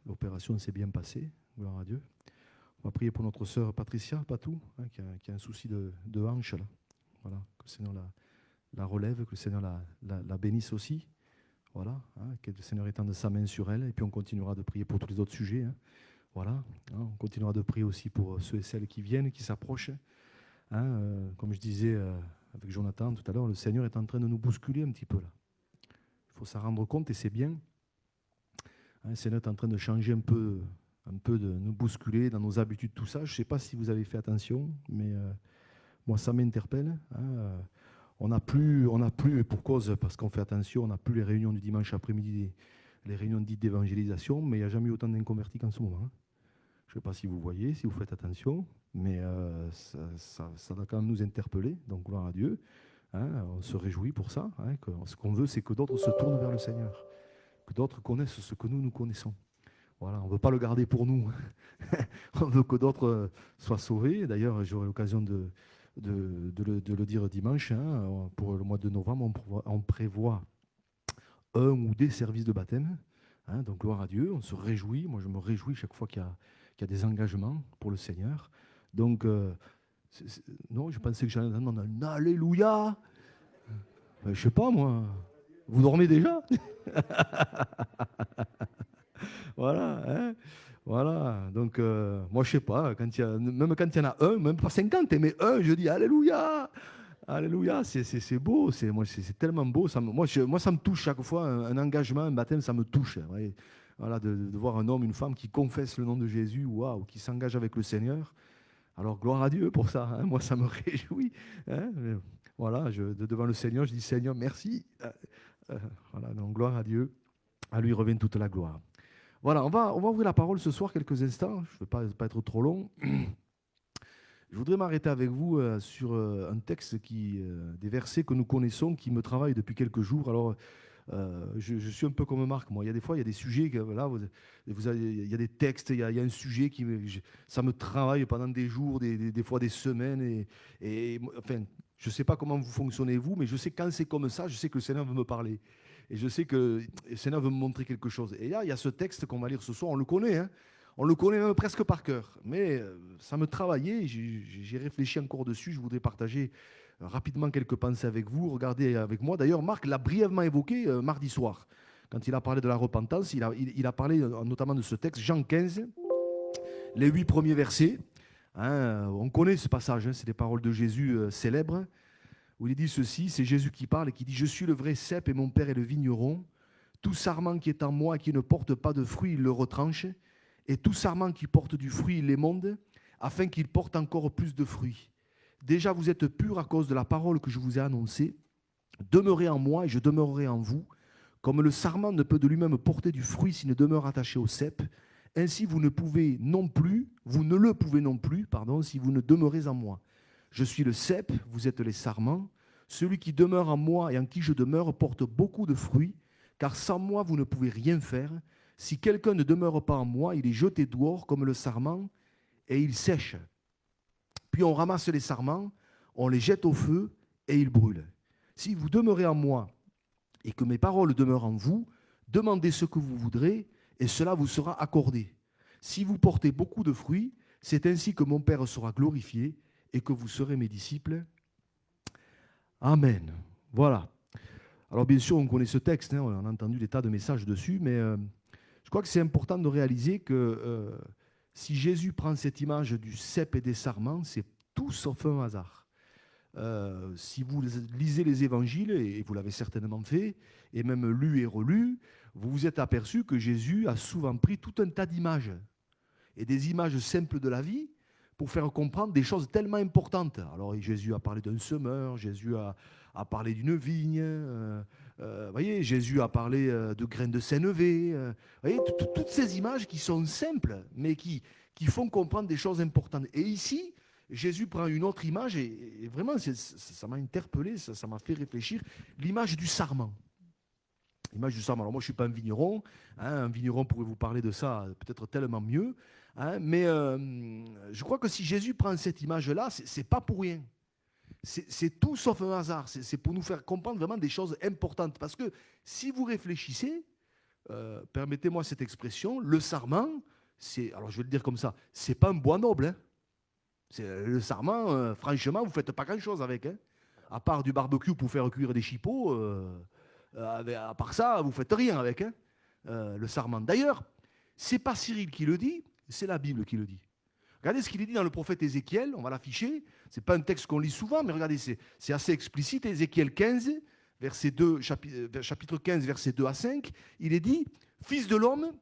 L'opération s'est bien passée, gloire à Dieu. On va prier pour notre sœur Patricia Patou, qui a un souci de hanche. Là. Voilà, que le Seigneur la relève, que le Seigneur la bénisse aussi. Voilà, que le Seigneur étende sa main sur elle. Et puis on continuera de prier pour tous les autres sujets. Voilà, on continuera de prier aussi pour ceux et celles qui viennent, qui s'approchent. Comme je disais avec Jonathan tout à l'heure, le Seigneur est en train de nous bousculer un petit peu là. Il faut s'en rendre compte et c'est bien. Le Seigneur est en train de changer un peu de nous bousculer dans nos habitudes, tout ça. Je ne sais pas si vous avez fait attention, mais moi, ça m'interpelle. On n'a plus, pour cause, parce qu'on fait attention, on n'a plus les réunions du dimanche après-midi, les réunions dites d'évangélisation, mais il n'y a jamais eu autant d'inconvertis qu'en ce moment. Je ne sais pas si vous voyez, si vous faites attention, mais ça doit quand même nous interpeller, donc gloire à Dieu. On se réjouit pour ça. Ce qu'on veut, c'est que d'autres se tournent vers le Seigneur, que d'autres connaissent ce que nous connaissons. Voilà, on ne veut pas le garder pour nous. On veut que d'autres soient sauvés. D'ailleurs, j'aurai l'occasion de le dire dimanche. Pour le mois de novembre, on prévoit un ou des services de baptême. Donc, gloire à Dieu, on se réjouit. Moi, je me réjouis chaque fois qu'il y a des engagements pour le Seigneur. Donc, non, je pensais que j'allais entendre un Alléluia. Je ne sais pas, moi. Vous dormez déjà? Voilà, voilà. Donc, moi, je sais pas, même quand il y en a un, même pas 50, mais un, je dis Alléluia, Alléluia, c'est beau, c'est tellement beau. Moi, ça me touche chaque fois, un engagement, un baptême, ça me touche. Ouais. Voilà, de voir un homme, une femme qui confesse le nom de Jésus, waouh, qui s'engage avec le Seigneur. Alors, gloire à Dieu pour ça. Moi, ça me réjouit. Voilà, devant le Seigneur, je dis Seigneur, merci. Voilà, donc gloire à Dieu. À lui revient toute la gloire. Voilà, on va ouvrir la parole ce soir quelques instants. Je ne vais pas être trop long. Je voudrais m'arrêter avec vous sur un texte des versets que nous connaissons, qui me travaillent depuis quelques jours. Alors, je suis un peu comme Marc, moi. Il y a des fois, il y a des sujets, il y a des textes, il y a un sujet ça me travaille pendant des jours, des fois des semaines. Enfin, je ne sais pas comment vous fonctionnez, vous, mais je sais que quand c'est comme ça, je sais que le Seigneur veut me parler. Et je sais que le Seigneur veut me montrer quelque chose. Et là, il y a ce texte qu'on va lire ce soir, on le connaît, on le connaît même presque par cœur. Mais ça me travaillait, j'ai réfléchi encore dessus, je voudrais partager rapidement quelques pensées avec vous. Regardez avec moi. D'ailleurs, Marc l'a brièvement évoqué mardi soir. Quand il a parlé de la repentance, il a parlé notamment de ce texte, Jean 15, les 8 premiers versets. On connaît ce passage, c'est des paroles de Jésus célèbres, où il dit ceci, c'est Jésus qui parle et qui dit « Je suis le vrai cep et mon Père est le vigneron. Tout sarment qui est en moi et qui ne porte pas de fruit, il le retranche. Et tout sarment qui porte du fruit, il l'émonde, afin qu'il porte encore plus de fruits. Déjà, vous êtes purs à cause de la parole que je vous ai annoncée. Demeurez en moi et je demeurerai en vous. Comme le sarment ne peut de lui-même porter du fruit s'il ne demeure attaché au cep, ainsi vous ne le pouvez non plus, si vous ne demeurez en moi. Je suis le cep, vous êtes les sarments. Celui qui demeure en moi et en qui je demeure porte beaucoup de fruits, car sans moi vous ne pouvez rien faire. Si quelqu'un ne demeure pas en moi, il est jeté dehors comme le sarment et il sèche. Puis on ramasse les sarments, on les jette au feu et ils brûlent. Si vous demeurez en moi et que mes paroles demeurent en vous, demandez ce que vous voudrez et cela vous sera accordé. Si vous portez beaucoup de fruits, c'est ainsi que mon Père sera glorifié et que vous serez mes disciples. Amen. Voilà. Alors bien sûr, on connaît ce texte, on a entendu des tas de messages dessus, mais je crois que c'est important de réaliser que si Jésus prend cette image du cep et des sarments, c'est tout sauf un hasard. Si vous lisez les évangiles, et vous l'avez certainement fait, et même lu et relu, vous vous êtes aperçu que Jésus a souvent pris tout un tas d'images, et des images simples de la vie, pour faire comprendre des choses tellement importantes. Alors Jésus a parlé d'un semeur, Jésus a parlé d'une vigne, voyez, Jésus a parlé de graines de sénévé. Voyez, toutes ces images qui sont simples, mais qui font comprendre des choses importantes. Et ici, Jésus prend une autre image, et vraiment, ça m'a interpellé, ça m'a fait réfléchir, l'image du sarment. L'image du sarment. Alors moi, je ne suis pas un vigneron. Un vigneron pourrait vous parler de ça peut-être tellement mieux. Mais je crois que si Jésus prend cette image-là, ce n'est pas pour rien. C'est tout sauf un hasard. C'est pour nous faire comprendre vraiment des choses importantes. Parce que si vous réfléchissez, permettez-moi cette expression, le sarment, alors je vais le dire comme ça, c'est pas un bois noble. Hein. Le sarment, franchement, vous ne faites pas grand-chose avec. Hein. À part du barbecue pour faire cuire des chipots, à part ça, vous ne faites rien avec le sarment. D'ailleurs, ce n'est pas Cyril qui le dit, c'est la Bible qui le dit. Regardez ce qu'il est dit dans le prophète Ézéchiel, on va l'afficher. Ce n'est pas un texte qu'on lit souvent, mais regardez, c'est assez explicite. Ézéchiel 15, chapitre 15, versets 2 à 5, il est dit « Fils de l'homme,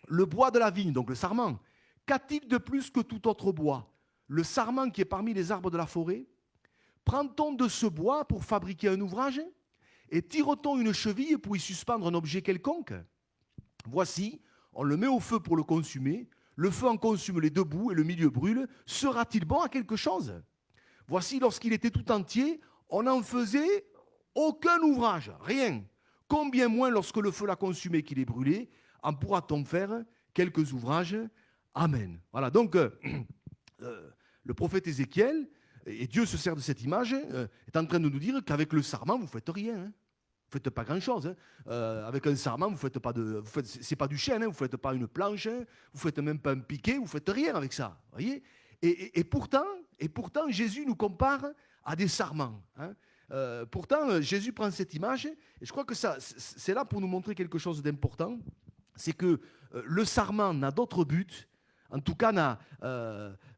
le bois de la vigne, donc le sarment, qu'a-t-il de plus que tout autre bois? Le sarment qui est parmi les arbres de la forêt? Prend-on de ce bois pour fabriquer un ouvrage? Et tire-t-on une cheville pour y suspendre un objet quelconque? Voici, on le met au feu pour le consumer. Le feu en consume les deux bouts et le milieu brûle. Sera-t-il bon à quelque chose? Voici, lorsqu'il était tout entier, on n'en faisait aucun ouvrage, rien. Combien moins lorsque le feu l'a consumé, qu'il est brûlé, en pourra-t-on faire quelques ouvrages? Amen. Voilà, donc le prophète Ézéchiel, et Dieu se sert de cette image, est en train de nous dire qu'avec le sarment, vous ne faites rien. Hein. Vous ne faites pas grand-chose. Hein. Avec un sarment, c'est pas du chêne, hein. Vous ne faites pas une planche, hein. Vous ne faites même pas un piquet, vous ne faites rien avec ça. Voyez, et pourtant, Jésus nous compare à des sarments. Hein. Pourtant, Jésus prend cette image, et je crois que c'est là pour nous montrer quelque chose d'important, c'est que le sarment n'a d'autre but, en tout cas n'a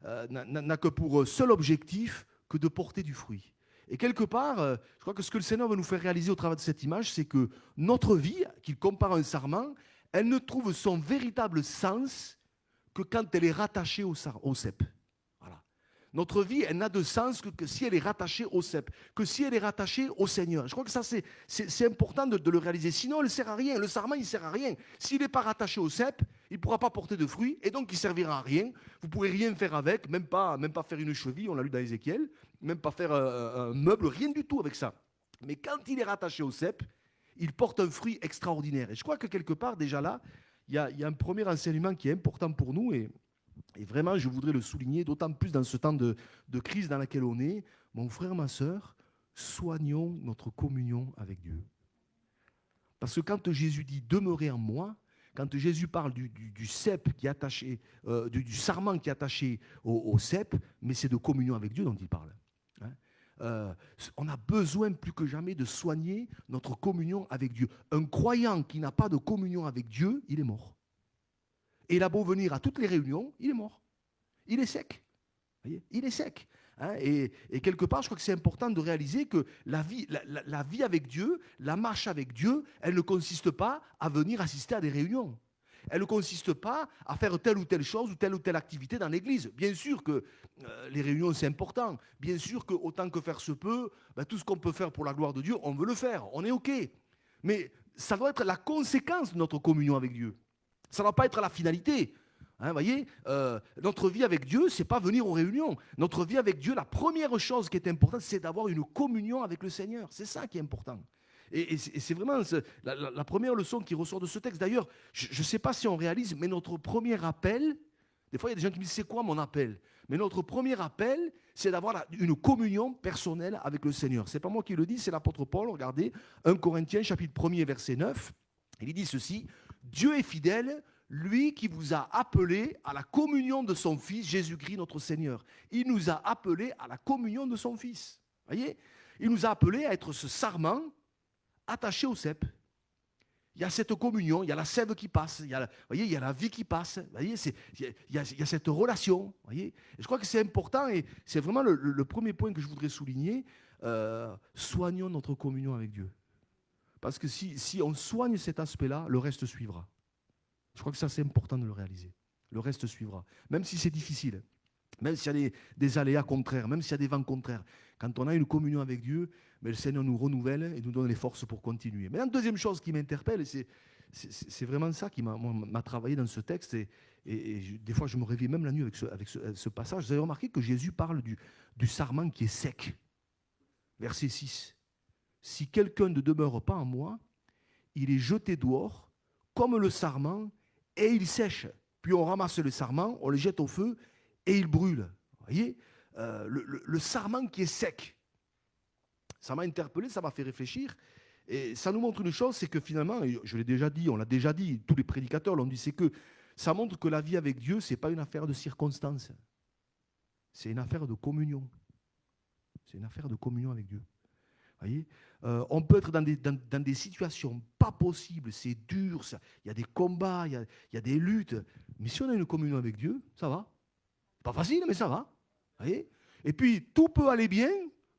que pour seul objectif que de porter du fruit. Et quelque part, je crois que ce que le Seigneur veut nous faire réaliser au travers de cette image, c'est que notre vie, qu'il compare à un sarment, elle ne trouve son véritable sens que quand elle est rattachée au cep. Voilà. Notre vie, elle n'a de sens que si elle est rattachée au cep, que si elle est rattachée au Seigneur. Je crois que ça, c'est important de le réaliser. Sinon, elle ne sert à rien. Le sarment, il ne sert à rien. S'il n'est pas rattaché au cep, il ne pourra pas porter de fruits et donc il ne servira à rien. Vous ne pourrez rien faire avec, même pas faire une cheville, on l'a lu dans Ézéchiel, même pas faire un meuble, rien du tout avec ça. Mais quand il est rattaché au cep, il porte un fruit extraordinaire. Et je crois que quelque part, déjà là, il y a un premier enseignement qui est important pour nous et vraiment, je voudrais le souligner, d'autant plus dans ce temps de crise dans laquelle on est. Mon frère, ma soeur, soignons notre communion avec Dieu. Parce que quand Jésus dit « demeurez en moi », quand Jésus parle du cep qui est attaché, du sarment qui est attaché au cep, mais c'est de communion avec Dieu dont il parle. Hein. On a besoin plus que jamais de soigner notre communion avec Dieu. Un croyant qui n'a pas de communion avec Dieu, il est mort. Et il a beau venir à toutes les réunions, il est mort. Il est sec. Voyez, il est sec. Hein, et quelque part, je crois que c'est important de réaliser que la vie avec Dieu, la marche avec Dieu, elle ne consiste pas à venir assister à des réunions. Elle ne consiste pas à faire telle ou telle chose ou telle activité dans l'église. Bien sûr que les réunions, c'est important. Bien sûr qu'autant que faire se peut, tout ce qu'on peut faire pour la gloire de Dieu, on veut le faire. On est OK. Mais ça doit être la conséquence de notre communion avec Dieu. Ça ne doit pas être la finalité. Hein, voyez, notre vie avec Dieu, ce n'est pas venir aux réunions. Notre vie avec Dieu, la première chose qui est importante, c'est d'avoir une communion avec le Seigneur. C'est ça qui est important. Et c'est vraiment la première leçon qui ressort de ce texte. D'ailleurs, je ne sais pas si on réalise, mais notre premier appel, des fois il y a des gens qui me disent, c'est quoi mon appel? Mais notre premier appel, c'est d'avoir une communion personnelle avec le Seigneur. Ce n'est pas moi qui le dis, c'est l'apôtre Paul. Regardez, 1 Corinthiens, chapitre 1er, verset 9. Il dit ceci, « Dieu est fidèle, lui qui vous a appelés à la communion de son Fils, Jésus-Christ notre Seigneur. Il nous a appelés à la communion de son Fils. » Voyez, il nous a appelés à être ce sarment attaché au cep. Il y a cette communion, il y a la sève qui passe, voyez, il y a la vie qui passe. Voyez, il y a cette relation. Voyez. Et je crois que c'est important et c'est vraiment le premier point que je voudrais souligner. Soignons notre communion avec Dieu. Parce que si on soigne cet aspect-là, le reste suivra. Je crois que ça, c'est important de le réaliser. Le reste suivra. Même si c'est difficile, même s'il y a des aléas contraires, même s'il y a des vents contraires. Quand on a une communion avec Dieu, mais le Seigneur nous renouvelle et nous donne les forces pour continuer. Mais la deuxième chose qui m'interpelle, et c'est vraiment ça qui m'a travaillé dans ce texte, et des fois je me réveille même la nuit avec ce passage. Vous avez remarqué que Jésus parle du sarment qui est sec. Verset 6. Si quelqu'un ne demeure pas en moi, il est jeté dehors comme le sarment et il sèche. Puis on ramasse le sarment, on le jette au feu et il brûle. Vous voyez, le sarment qui est sec. Ça m'a interpellé, ça m'a fait réfléchir. Et ça nous montre une chose, c'est que finalement, et je l'ai déjà dit, on l'a déjà dit, tous les prédicateurs l'ont dit, c'est que ça montre que la vie avec Dieu, ce n'est pas une affaire de circonstances. C'est une affaire de communion. C'est une affaire de communion avec Dieu. Voyez, on peut être dans des situations pas possibles, c'est dur, il y a des combats, il y a des luttes. Mais si on a une communion avec Dieu, ça va. Pas facile, mais ça va. Voyez, et puis, tout peut aller bien,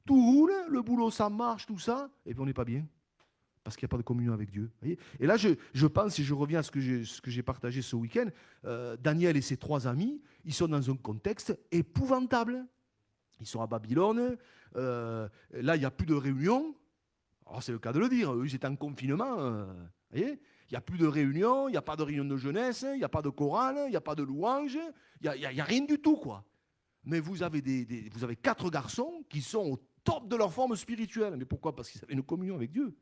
tout roule, le boulot, ça marche, tout ça, et puis on n'est pas bien. Parce qu'il n'y a pas de communion avec Dieu. Voyez, et là, je pense, et je reviens à ce que j'ai partagé ce week-end, Daniel et ses 3 amis, ils sont dans un contexte épouvantable. Ils sont à Babylone. Là, il n'y a plus de réunion. Alors, c'est le cas de le dire. Eux, ils étaient en confinement. Voyez, il n'y a plus de réunion, il n'y a pas de réunion de jeunesse, il n'y a pas de chorale, il n'y a pas de louange, il n'y a rien du tout, quoi. Mais vous avez, vous avez 4 garçons qui sont au top de leur forme spirituelle. Mais pourquoi? Parce qu'ils avaient une communion avec Dieu.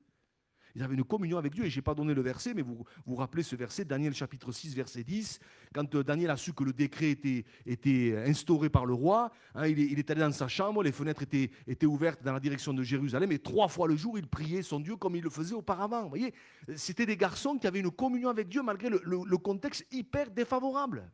Ils avaient une communion avec Dieu, et je n'ai pas donné le verset, mais vous vous rappelez ce verset, Daniel chapitre 6, verset 10, quand Daniel a su que le décret était instauré par le roi, hein, il est allé dans sa chambre, les fenêtres étaient ouvertes dans la direction de Jérusalem, et 3 fois le jour, il priait son Dieu comme il le faisait auparavant. Vous voyez, c'était des garçons qui avaient une communion avec Dieu malgré le contexte hyper défavorable.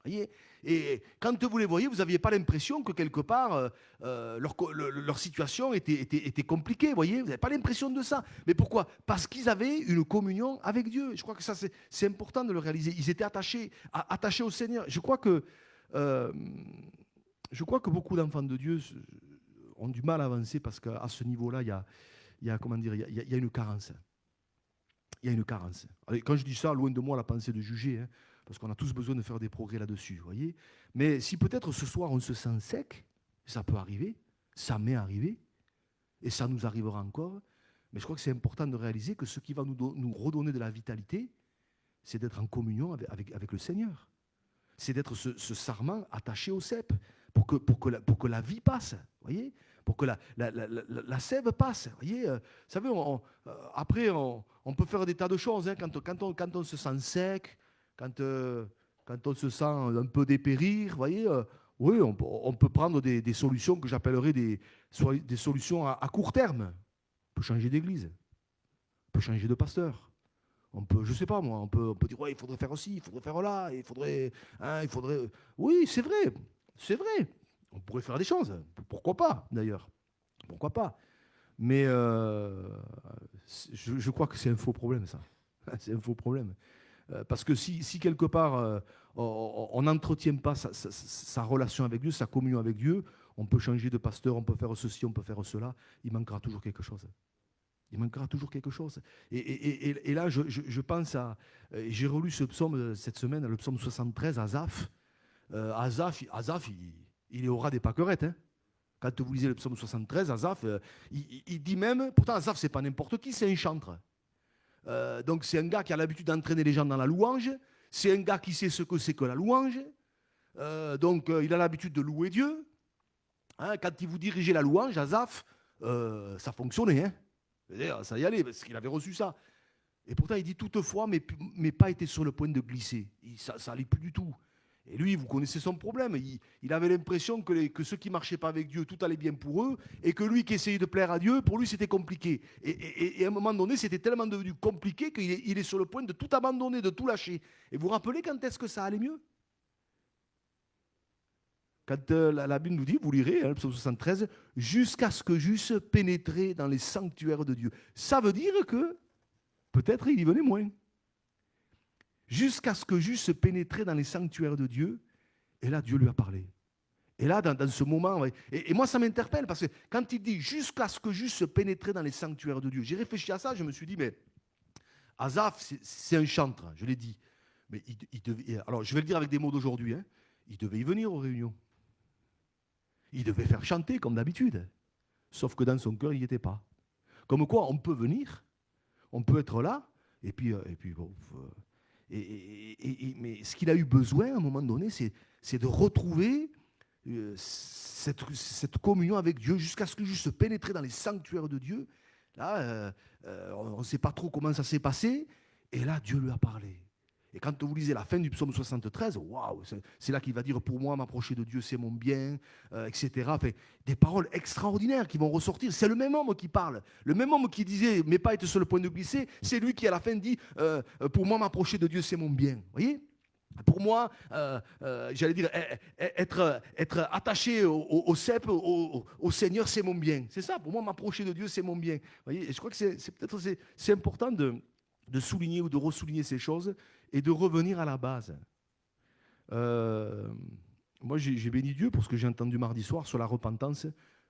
Voyez, et quand vous les voyez, vous n'aviez pas l'impression que quelque part leur situation était compliquée. Voyez, vous n'avez pas l'impression de ça. Mais pourquoi? Parce qu'ils avaient une communion avec Dieu. Je crois que ça c'est important de le réaliser. Ils étaient attachés au Seigneur. Je crois que beaucoup d'enfants de Dieu ont du mal à avancer parce qu'à ce niveau-là, il y a comment dire, il y a une carence. Il y a une carence. Allez, quand je dis ça, loin de moi la pensée de juger. Hein, parce qu'on a tous besoin de faire des progrès là-dessus, vous voyez. Mais si peut-être ce soir on se sent sec, ça peut arriver, ça m'est arrivé, et ça nous arrivera encore, mais je crois que c'est important de réaliser que ce qui va nous redonner de la vitalité, c'est d'être en communion avec le Seigneur. C'est d'être ce sarment attaché au cep, pour que la vie passe, vous voyez, pour que la sève passe. Vous voyez, vous savez, après, on peut faire des tas de choses, hein, quand on se sent sec, quand on se sent un peu dépérir, voyez, oui, on peut prendre des solutions que j'appellerais des solutions à court terme. On peut changer d'église, on peut changer de pasteur. On peut, je sais pas moi, on peut dire ouais, il faudrait faire aussi, il faudrait faire là, il faudrait. Oui, c'est vrai, c'est vrai. On pourrait faire des choses. Pourquoi pas, d'ailleurs. Pourquoi pas. Mais je crois que c'est un faux problème, ça. C'est un faux problème. Parce que si quelque part on n'entretient pas sa relation avec Dieu, sa communion avec Dieu, on peut changer de pasteur, on peut faire ceci, on peut faire cela, il manquera toujours quelque chose. Il manquera toujours quelque chose. Et là, je pense à... J'ai relu ce psaume cette semaine, le psaume 73, Asaph. Asaph, il est au ras des pâquerettes. Hein. Quand vous lisez le psaume 73, Asaph, il dit même... Pourtant, Asaph, c'est pas n'importe qui, c'est un chantre. Donc c'est un gars qui a l'habitude d'entraîner les gens dans la louange. C'est un gars qui sait ce que c'est que la louange. Donc il a l'habitude de louer Dieu. Hein, quand il vous dirigeait la louange, Asaph, ça fonctionnait. Hein. Ça y allait, parce qu'il avait reçu ça. Et pourtant, il dit toutefois, mais pas été sur le point de glisser. Ça n'allait plus du tout. Et lui, vous connaissez son problème. Il avait l'impression que ceux qui ne marchaient pas avec Dieu, tout allait bien pour eux, et que lui qui essayait de plaire à Dieu, pour lui, c'était compliqué. Et à un moment donné, c'était tellement devenu compliqué qu'il est sur le point de tout abandonner, de tout lâcher. Et vous vous rappelez quand est-ce que ça allait mieux? Quand la Bible nous dit, vous lirez, hein, le psaume 73, jusqu'à ce que j'eusse pénétré dans les sanctuaires de Dieu. Ça veut dire que peut-être il y venait moins. Jusqu'à ce que j'eusse pénétré dans les sanctuaires de Dieu, et là Dieu lui a parlé. Et là, dans ce moment, et moi ça m'interpelle, parce que quand il dit jusqu'à ce que j'eusse pénétré dans les sanctuaires de Dieu, j'ai réfléchi à ça, je me suis dit, mais Asaph, c'est un chantre, je l'ai dit. Mais alors je vais le dire avec des mots d'aujourd'hui, hein, il devait y venir aux réunions. Il devait faire chanter comme d'habitude. Sauf que dans son cœur, il n'y était pas. Comme quoi, on peut venir, on peut être là, et puis bon, mais ce qu'il a eu besoin à un moment donné, c'est de retrouver cette communion avec Dieu jusqu'à ce que j'eusse pénétré dans les sanctuaires de Dieu. Là, on ne sait pas trop comment ça s'est passé, et là, Dieu lui a parlé. Et quand vous lisez la fin du psaume 73, waouh, c'est là qu'il va dire, pour moi, m'approcher de Dieu, c'est mon bien, etc. Enfin, des paroles extraordinaires qui vont ressortir. C'est le même homme qui parle. Le même homme qui disait, mes pas étaient sur le point de glisser, c'est lui qui, à la fin, dit, pour moi, m'approcher de Dieu, c'est mon bien. Vous voyez? Pour moi, j'allais dire, être attaché au cep, au Seigneur, c'est mon bien. C'est ça, pour moi, m'approcher de Dieu, c'est mon bien. Vous voyez? Et je crois que c'est important de souligner ou de ressouligner ces choses et de revenir à la base. Euh, Moi, j'ai béni Dieu pour ce que j'ai entendu mardi soir sur la repentance.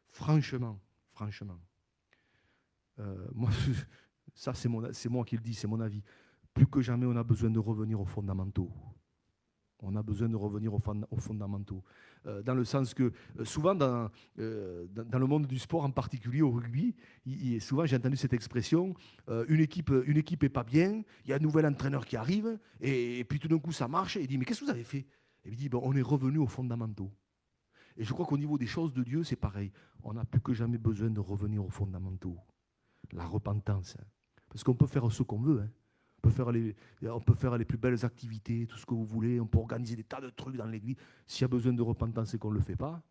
Franchement, franchement. Moi, ça, c'est moi qui le dis, c'est mon avis. Plus que jamais, on a besoin de revenir aux fondamentaux. On a besoin de revenir aux fondamentaux. Dans le sens que, souvent, dans le monde du sport, en particulier au rugby, souvent j'ai entendu cette expression, une équipe n'est pas bien, il y a un nouvel entraîneur qui arrive, et puis tout d'un coup ça marche, et il dit, mais qu'est-ce que vous avez fait? Et il dit, ben, on est revenu aux fondamentaux. Et je crois qu'au niveau des choses de Dieu, c'est pareil. On n'a plus que jamais besoin de revenir aux fondamentaux. La repentance. Parce qu'on peut faire ce qu'on veut, hein. On peut faire les plus belles activités, tout ce que vous voulez. On peut organiser des tas de trucs dans l'église. S'il y a besoin de repentance et qu'on ne le fait pas,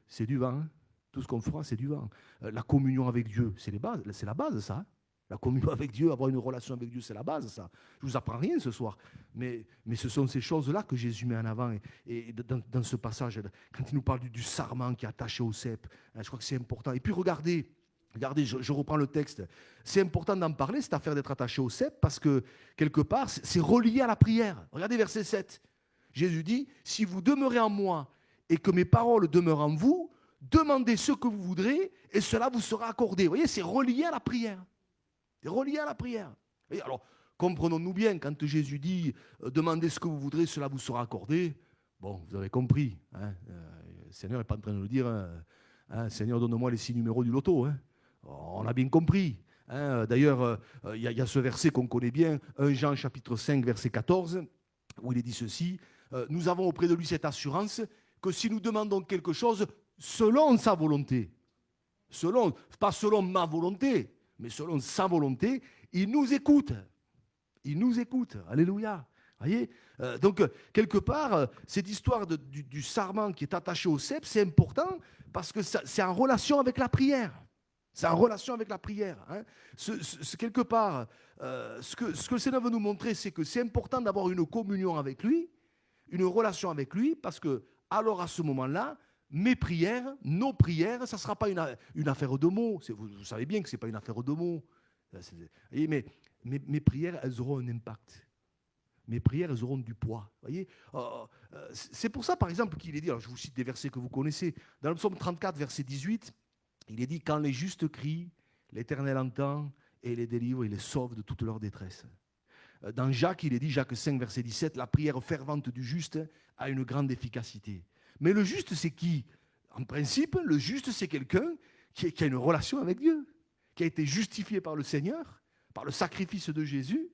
c'est du vent, hein. Tout ce qu'on fera, c'est du vent. La communion avec Dieu, c'est la base, ça, hein. La communion avec Dieu, avoir une relation avec Dieu, c'est la base, ça. Je ne vous apprends rien ce soir. Mais ce sont ces choses-là que Jésus met en avant. Et dans ce passage, quand il nous parle du sarment qui est attaché au cep, hein, je crois que c'est important. Et puis regardez, je reprends le texte. C'est important d'en parler, cette affaire d'être attaché au cep, parce que, quelque part, c'est relié à la prière. Regardez verset 7. Jésus dit, si vous demeurez en moi et que mes paroles demeurent en vous, demandez ce que vous voudrez et cela vous sera accordé. Vous voyez, c'est relié à la prière. C'est relié à la prière. Et alors, comprenons-nous bien, quand Jésus dit, demandez ce que vous voudrez, cela vous sera accordé, bon, vous avez compris, hein, le Seigneur n'est pas en train de nous dire, Seigneur, donne-moi les 6 numéros du loto, hein. On a bien compris, hein. D'ailleurs, il y a ce verset qu'on connaît bien, 1 Jean chapitre 5, verset 14, où il est dit ceci, nous avons auprès de lui cette assurance que si nous demandons quelque chose selon sa volonté, pas selon ma volonté, mais selon sa volonté, il nous écoute. Il nous écoute. Alléluia. Voyez, donc, quelque part, cette histoire du sarment qui est attaché au cep, c'est important parce que c'est en relation avec la prière. C'est en relation avec la prière, hein. Quelque part, ce que le Seigneur veut nous montrer, c'est que c'est important d'avoir une communion avec lui, une relation avec lui, parce que, alors à ce moment-là, mes prières, nos prières, ça ne sera pas une affaire de mots. Vous savez bien que ce n'est pas une affaire de mots. Mais mes prières, elles auront un impact. Mes prières, elles auront du poids. Voyez, c'est pour ça, par exemple, qu'il est dit, alors je vous cite des versets que vous connaissez, dans le psaume 34, verset 18, il est dit, quand les justes crient, l'Éternel entend et les délivre, il les sauve de toute leur détresse. Dans Jacques, il est dit, Jacques 5, verset 17, la prière fervente du juste a une grande efficacité. Mais le juste, c'est qui? En principe, le juste, c'est quelqu'un qui a une relation avec Dieu, qui a été justifié par le Seigneur, par le sacrifice de Jésus,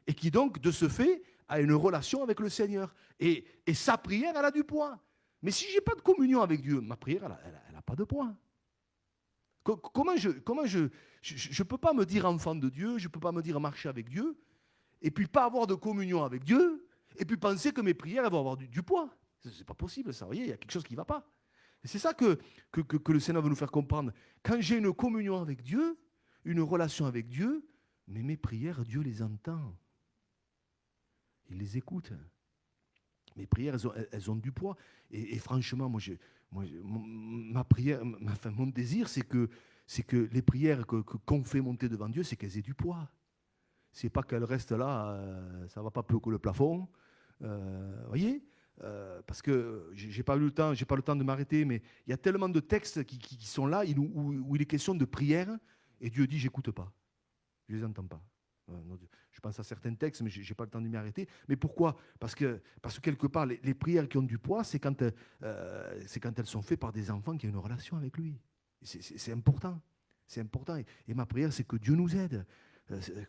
et qui donc, de ce fait, a une relation avec le Seigneur. Et sa prière, elle a du poids. Mais si je n'ai pas de communion avec Dieu, ma prière, elle n'a pas de poids. Comment je ne peux pas me dire enfant de Dieu, je ne peux pas me dire marcher avec Dieu, et puis pas avoir de communion avec Dieu, et puis penser que mes prières elles vont avoir du poids. Ce n'est pas possible, ça. Vous voyez, il y a quelque chose qui ne va pas. Et c'est ça que le Seigneur veut nous faire comprendre. Quand j'ai une communion avec Dieu, une relation avec Dieu, mais mes prières, Dieu les entend. Il les écoute. Mes prières, elles ont du poids. Et franchement, ma prière, mon désir, c'est que les prières qu'on fait monter devant Dieu, c'est qu'elles aient du poids. C'est pas qu'elles restent là, ça ne va pas plus haut que le plafond. Voyez, parce que j'ai pas le temps de m'arrêter, mais il y a tellement de textes qui sont là où il est question de prière, et Dieu dit, j'écoute pas, je les entends pas. Je pense à certains textes, mais je n'ai pas le temps de m'y arrêter. Mais pourquoi? Parce que quelque part, les prières qui ont du poids, c'est quand elles sont faites par des enfants qui ont une relation avec lui. C'est important. C'est important. Et ma prière, c'est que Dieu nous aide.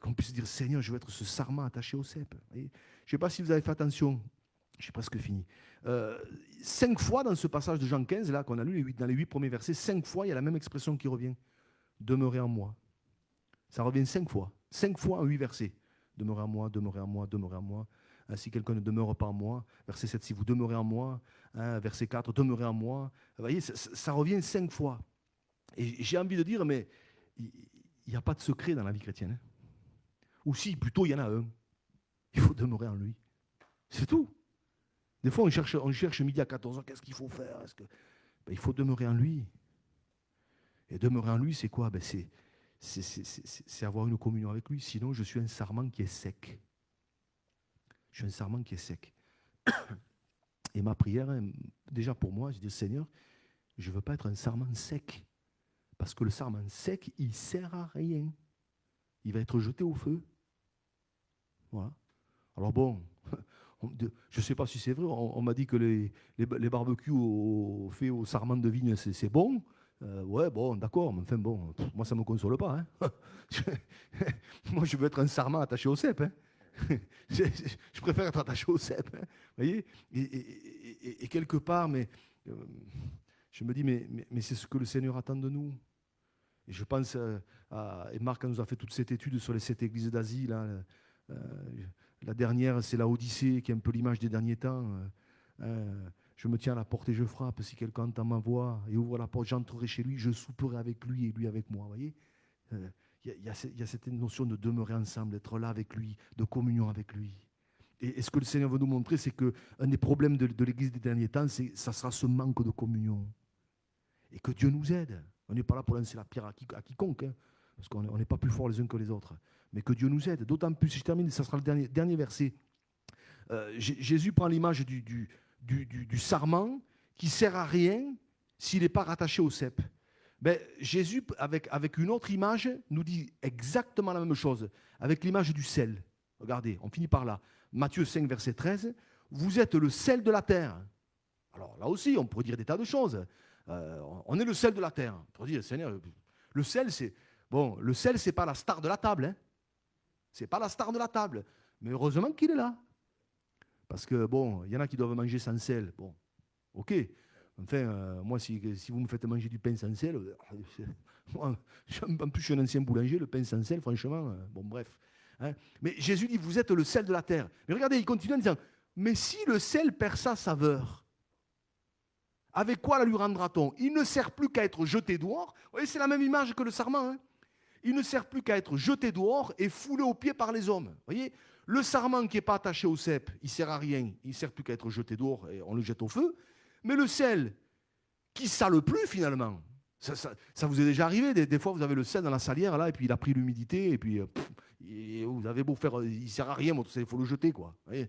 Qu'on puisse dire, Seigneur, je veux être ce sarment attaché au cep. Je ne sais pas si vous avez fait attention. J'ai presque fini. 5 fois dans ce passage de Jean 15, là, qu'on a lu dans les 8 premiers versets, 5 fois, il y a la même expression qui revient. Demeurez en moi. Ça revient 5 fois. 5 fois en 8 versets. Demeurez en moi, demeurez en moi, demeurez en moi. Si quelqu'un ne demeure pas en moi, verset 7, si vous demeurez en moi, verset 4, demeurez en moi. Vous voyez, ça revient 5 fois. Et j'ai envie de dire, mais il n'y a pas de secret dans la vie chrétienne. Ou si, plutôt, il y en a un. Il faut demeurer en lui. C'est tout. Des fois, on cherche midi à 14h, qu'est-ce qu'il faut faire? Il faut demeurer en lui. Et demeurer en lui, c'est quoi? C'est avoir une communion avec lui. Sinon, je suis un sarment qui est sec. Je suis un sarment qui est sec. Et ma prière, déjà pour moi, je dis, Seigneur, je ne veux pas être un sarment sec. Parce que le sarment sec, il ne sert à rien. Il va être jeté au feu. Voilà. Alors bon, je ne sais pas si c'est vrai, on m'a dit que les barbecues faits au sarment de vigne, c'est bon. Ouais, bon, d'accord, mais enfin bon, moi ça ne me console pas. Hein. Moi je veux être un sarment attaché au cep. Hein. Je préfère être attaché au cep. Hein. Vous voyez, et quelque part, je me dis, mais c'est ce que le Seigneur attend de nous. Et je pense, et Marc nous a fait toute cette étude sur les 7 églises d'Asie. Là, la dernière, c'est la Odyssée, qui est un peu l'image des derniers temps. Je me tiens à la porte et je frappe. Si quelqu'un entend ma voix et ouvre la porte, j'entrerai chez lui, je souperai avec lui et lui avec moi. Vous voyez, il y a cette notion de demeurer ensemble, d'être là avec lui, de communion avec lui. Et ce que le Seigneur veut nous montrer, c'est qu'un des problèmes de l'Église des derniers temps, ça sera ce manque de communion. Et que Dieu nous aide. On n'est pas là pour lancer la pierre à quiconque, hein, parce qu'on n'est pas plus forts les uns que les autres. Mais que Dieu nous aide. D'autant plus, je termine, ça sera le dernier verset. Jésus prend l'image du sarment qui ne sert à rien s'il n'est pas rattaché au cep. Ben, Jésus, avec une autre image, nous dit exactement la même chose, avec l'image du sel. Regardez, on finit par là. Matthieu 5, verset 13. Vous êtes le sel de la terre. Alors là aussi, on pourrait dire des tas de choses. On est le sel de la terre. On pourrait dire, Seigneur, le sel, c'est pas la star de la table. Hein. C'est pas la star de la table. Mais heureusement qu'il est là. Parce que, bon, il y en a qui doivent manger sans sel. Bon, ok. Enfin, moi, si vous me faites manger du pain sans sel, moi, en plus, je suis un ancien boulanger, le pain sans sel, franchement, bon, bref. Hein. Mais Jésus dit, vous êtes le sel de la terre. Mais regardez, il continue en disant, mais si le sel perd sa saveur, avec quoi la lui rendra-t-on? Il ne sert plus qu'à être jeté dehors. Vous voyez, c'est la même image que le sarment. Hein. Il ne sert plus qu'à être jeté dehors et foulé aux pieds par les hommes. Vous voyez, le sarment qui n'est pas attaché au cep, il ne sert à rien. Il ne sert plus qu'à être jeté dehors et on le jette au feu. Mais le sel, qui ne sale plus finalement, ça vous est déjà arrivé, des fois vous avez le sel dans la salière là, et puis il a pris l'humidité, et puis vous avez beau faire, il ne sert à rien, il faut le jeter, quoi. Mais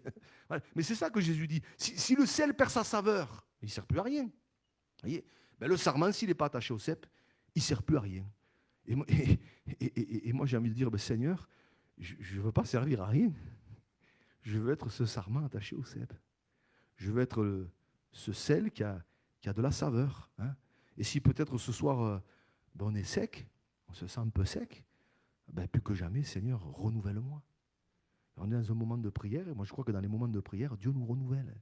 c'est ça que Jésus dit. Si le sel perd sa saveur, il ne sert plus à rien. Voyez, ben, le sarment, s'il n'est pas attaché au cep, il ne sert plus à rien. Et moi j'ai envie de dire, ben, Seigneur, je ne veux pas servir à rien. Je veux être ce sarment attaché au cep. Je veux être ce sel qui a de la saveur. Hein. Et si peut-être ce soir, ben on est sec, on se sent un peu sec, ben plus que jamais, Seigneur, renouvelle-moi. On est dans un moment de prière, et moi je crois que dans les moments de prière, Dieu nous renouvelle.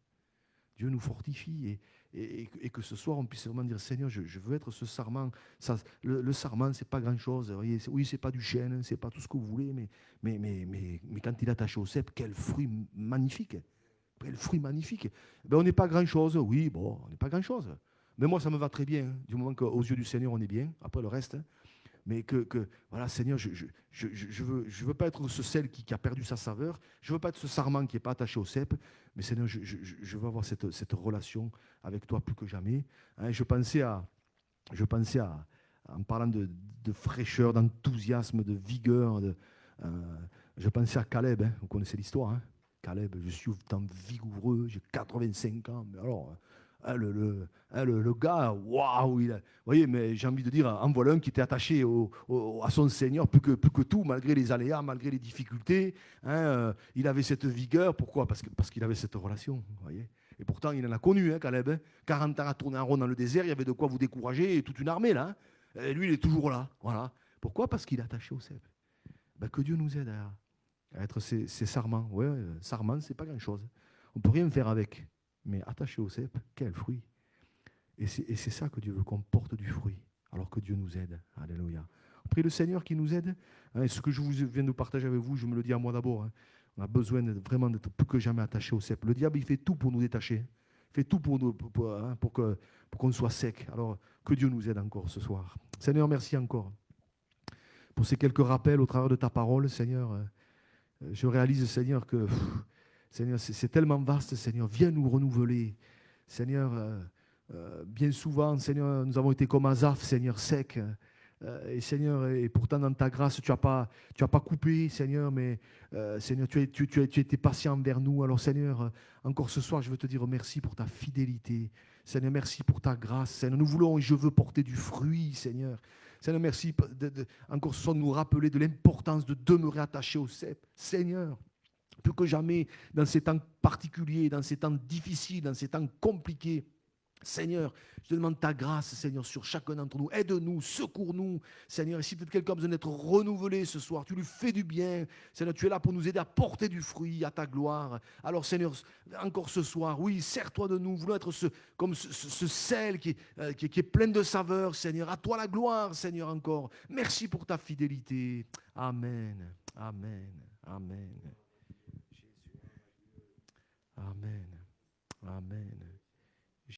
Dieu nous fortifie, et que ce soir, on puisse vraiment dire, Seigneur, je veux être ce sarment. Le sarment, ce n'est pas grand-chose. Oui, ce n'est pas du chêne, ce n'est pas tout ce que vous voulez, mais quand il est attaché au cep, quel fruit magnifique. Quel fruit magnifique. Ben, on n'est pas grand-chose, oui, bon, on n'est pas grand-chose. Mais moi, ça me va très bien, hein, du moment qu'aux yeux du Seigneur, on est bien. Après, le reste, hein, mais voilà, Seigneur, je veux pas être ce sel qui a perdu sa saveur. Je veux pas être ce sarment qui n'est pas attaché au cep. Mais Seigneur, je veux avoir cette relation avec toi plus que jamais. Hein, je pensais en parlant de fraîcheur, d'enthousiasme, de vigueur, je pensais à Caleb. Hein, vous connaissez l'histoire. Hein. Caleb, je suis autant vigoureux, j'ai 85 ans. Mais alors, le gars, waouh, vous voyez, mais j'ai envie de dire, en voilà un qui était attaché à son Seigneur plus que tout, malgré les aléas, malgré les difficultés. Hein, il avait cette vigueur. Pourquoi? Parce qu'il avait cette relation. Vous voyez. Et pourtant, il en a connu, hein, Caleb. Hein, 40 ans à tourner en rond dans le désert, il y avait de quoi vous décourager, et toute une armée là. Hein, et lui, il est toujours là. Voilà. Pourquoi? Parce qu'il est attaché au cep. Ben, que Dieu nous aide à être ces sarments. Ouais, sarments, c'est pas grand-chose. On ne peut rien faire avec. Mais attaché au cep, quel fruit. Et c'est ça que Dieu veut, qu'on porte du fruit, alors que Dieu nous aide. Alléluia. On prie le Seigneur qui nous aide. Hein, et ce que je viens de partager avec vous, je me le dis à moi d'abord. Hein. On a besoin vraiment d'être plus que jamais attaché au cep. Le diable, il fait tout pour nous détacher. Il fait tout pour, nous, pour qu'on soit sec. Alors, que Dieu nous aide encore ce soir. Seigneur, merci encore pour ces quelques rappels au travers de ta parole, Seigneur. Je réalise, Seigneur, que Seigneur, c'est tellement vaste, Seigneur. Viens nous renouveler. Seigneur, bien souvent, Seigneur, nous avons été comme Asaph, Seigneur, sec. Et Seigneur, et pourtant dans ta grâce, tu n'as pas coupé, Seigneur, mais Seigneur, tu as été patient envers nous. Alors Seigneur, encore ce soir, je veux te dire merci pour ta fidélité. Seigneur, merci pour ta grâce. Seigneur, nous voulons et je veux porter du fruit, Seigneur. Seigneur, merci encore ce soir de nous rappeler de l'importance de demeurer attaché au cep. Seigneur, plus que jamais, dans ces temps particuliers, dans ces temps difficiles, dans ces temps compliqués, Seigneur, je te demande ta grâce, Seigneur, sur chacun d'entre nous. Aide-nous, secours-nous, Seigneur. Et si peut-être quelqu'un a besoin d'être renouvelé ce soir, tu lui fais du bien. Seigneur, tu es là pour nous aider à porter du fruit à ta gloire. Alors, Seigneur, encore ce soir, oui, sers-toi de nous. Voulons être comme ce sel qui est plein de saveur, Seigneur. À toi la gloire, Seigneur, encore. Merci pour ta fidélité. Amen. Amen. Amen. Amen. Amen.